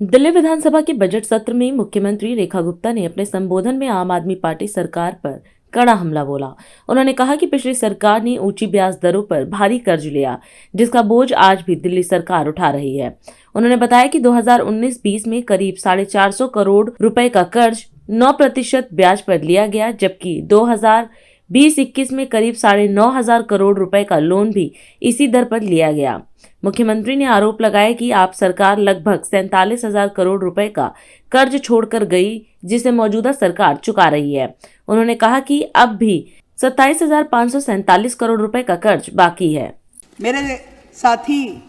दिल्ली विधानसभा के बजट सत्र में मुख्यमंत्री रेखा गुप्ता ने अपने संबोधन में आम आदमी पार्टी सरकार पर कड़ा हमला बोला। उन्होंने कहा कि पिछली सरकार ने ऊंची ब्याज दरों पर भारी कर्ज लिया, जिसका बोझ आज भी दिल्ली सरकार उठा रही है। उन्होंने बताया कि 2019-20 में करीब 450 करोड़ रुपए का कर्ज 9% ब्याज पर लिया गया, जबकि 2020-21 में करीब 9,500 करोड़ रुपए का लोन भी इसी दर पर लिया गया। मुख्यमंत्री ने आरोप लगाया कि आप सरकार लगभग 47,000 करोड़ रुपए का कर्ज छोड़कर गई, जिसे मौजूदा सरकार चुका रही है। उन्होंने कहा कि अब भी 27,547 करोड़ रुपए का कर्ज बाकी है। मेरे साथी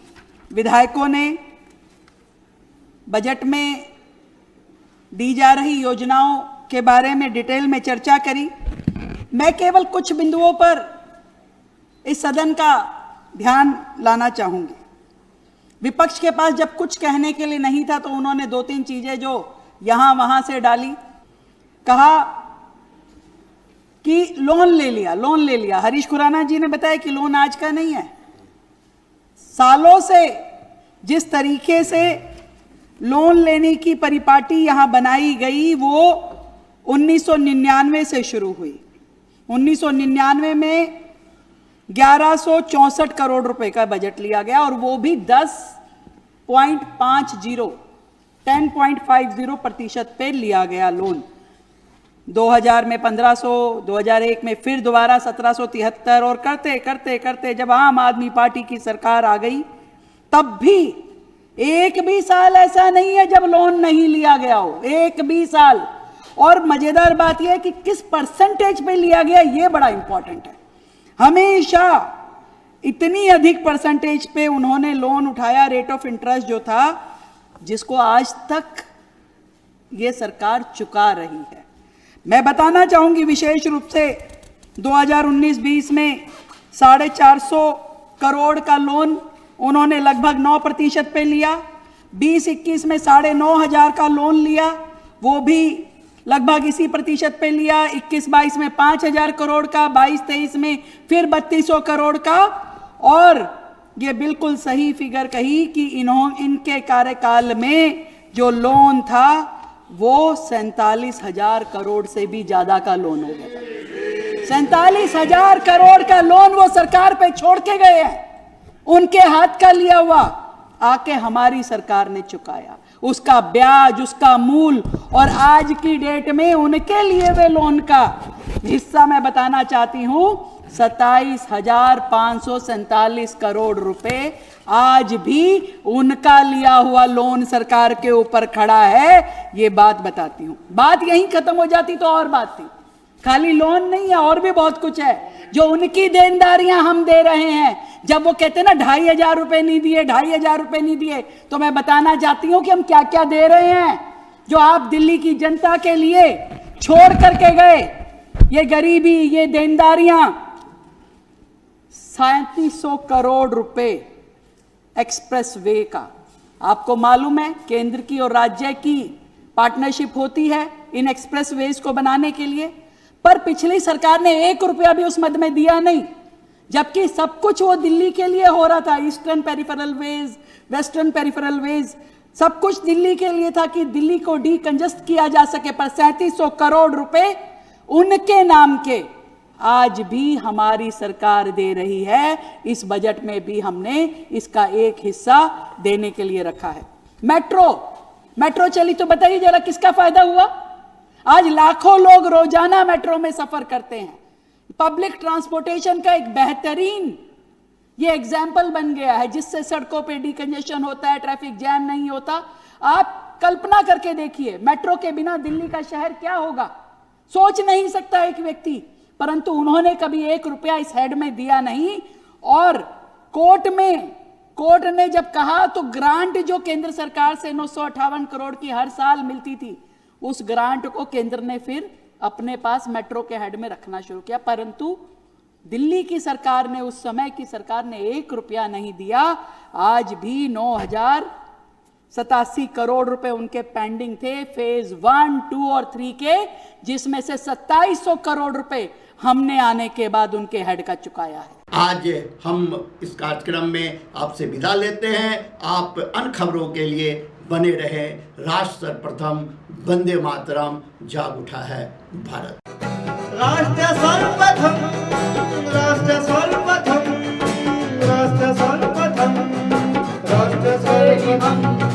विधायकों ने बजट में दी जा रही योजनाओं के बारे में डिटेल में चर्चा करी। मैं केवल कुछ बिंदुओं पर इस सदन का ध्यान लाना चाहूंगी। विपक्ष के पास जब कुछ कहने के लिए नहीं था तो उन्होंने 2-3 चीजें जो यहां वहां से डाली। कहा कि लोन ले लिया। हरीश खुराना जी ने बताया कि लोन आज का नहीं है। सालों से जिस तरीके से लोन लेने की परिपाटी यहां बनाई गई वो 1999 से शुरू हुई। 1999 में 1164 करोड़ रुपए का बजट लिया गया और वो भी 10.50% पे लिया गया लोन। 2000 में 1500, 2001 में फिर दोबारा 1773 और करते करते करते जब आम आदमी पार्टी की सरकार आ गई तब भी एक भी साल ऐसा नहीं है जब लोन नहीं लिया गया हो, एक भी साल। और मजेदार बात यह है कि किस परसेंटेज पे लिया गया ये बड़ा इंपॉर्टेंट है। हमेशा इतनी अधिक परसेंटेज पे उन्होंने लोन उठाया, रेट ऑफ इंटरेस्ट जो था, जिसको आज तक ये सरकार चुका रही है। मैं बताना चाहूंगी विशेष रूप से 2019-20 में 450 करोड़ का लोन उन्होंने लगभग 9% पे लिया। 20-21 में 9,500 का लोन लिया, वो भी लगभग इसी प्रतिशत पे लिया। 21-22 में 5,000 करोड़ का, 22-23 में फिर 3,200 करोड़ का। और ये बिल्कुल सही फिगर कही कि इनके कार्यकाल में जो लोन था वो 47,000 करोड़ से भी ज्यादा का लोन हो गया। 47,000 करोड़ का लोन वो सरकार पे छोड़ के गए हैं, उनके हाथ का लिया हुआ आके हमारी सरकार ने चुकाया, उसका ब्याज, उसका मूल। और आज की डेट में उनके लिए वे लोन का हिस्सा मैं बताना चाहती हूं 27,547 करोड़ रुपए आज भी उनका लिया हुआ लोन सरकार के ऊपर खड़ा है। ये बात बताती हूं। बात यहीं खत्म हो जाती तो और बात थी। खाली लोन नहीं है, और भी बहुत कुछ है जो उनकी देनदारियां हम दे रहे हैं। जब वो कहते हैं ना 2,500 रुपए नहीं दिए, 2,500 रुपए नहीं दिए, तो मैं बताना चाहती हूं कि हम क्या क्या दे रहे हैं जो आप दिल्ली की जनता के लिए छोड़ करके गए। ये गरीबी, ये देनदारियां, 3700 करोड़ रुपए एक्सप्रेस वे का। आपको मालूम है केंद्र की और राज्य की पार्टनरशिप होती है इन एक्सप्रेस वेज को बनाने के लिए, पर पिछली सरकार ने 1 रुपया भी उस मद में दिया नहीं, जबकि सब कुछ वो दिल्ली के लिए हो रहा था। Eastern peripheral ways, western peripheral ways, सब कुछ दिल्ली के लिए था कि दिल्ली को डीकंजस्ट किया जा सके। पर 3700 करोड़ रुपए उनके नाम के आज भी हमारी सरकार दे रही है। इस बजट में भी हमने इसका एक हिस्सा देने के लिए रखा है। मेट्रो चली तो बताइए जरा किसका फायदा हुआ? आज लाखों लोग रोजाना मेट्रो में सफर करते हैं। पब्लिक ट्रांसपोर्टेशन का एक बेहतरीन ये एग्जाम्पल बन गया है, जिससे सड़कों पे डीकंजेशन होता है, ट्रैफिक जैम नहीं होता। आप कल्पना करके देखिए मेट्रो के बिना दिल्ली का शहर क्या होगा, सोच नहीं सकता एक व्यक्ति। परंतु उन्होंने कभी 1 रुपया इस हेड में दिया नहीं। और कोर्ट ने जब कहा तो ग्रांट जो केंद्र सरकार से 958 करोड़ की हर साल मिलती थी, उस ग्रांट को केंद्र ने फिर अपने पास मेट्रो के हेड में रखना शुरू किया। परंतु दिल्ली की सरकार ने, उस समय की सरकार ने 1 रुपया नहीं दिया। आज भी 9,087 करोड़ रुपए उनके पेंडिंग थे फेज 1, 2 और 3 के, जिसमें से 2700 करोड़ रुपए हमने आने के बाद उनके हेड का चुकाया है। आज हम इस कार्यक्रम में आपसे विदा लेते हैं। आप अन्य खबरों के लिए बने रहे। राष्ट्र सर्वप्रथम, वंदे मातरम, जाग उठा है भारत। राष्ट्र सर्वप्रथम, राष्ट्र सर्वप्रथम, राष्ट्र सर्वप्रथम, राष्ट्र सर्वप्रथम।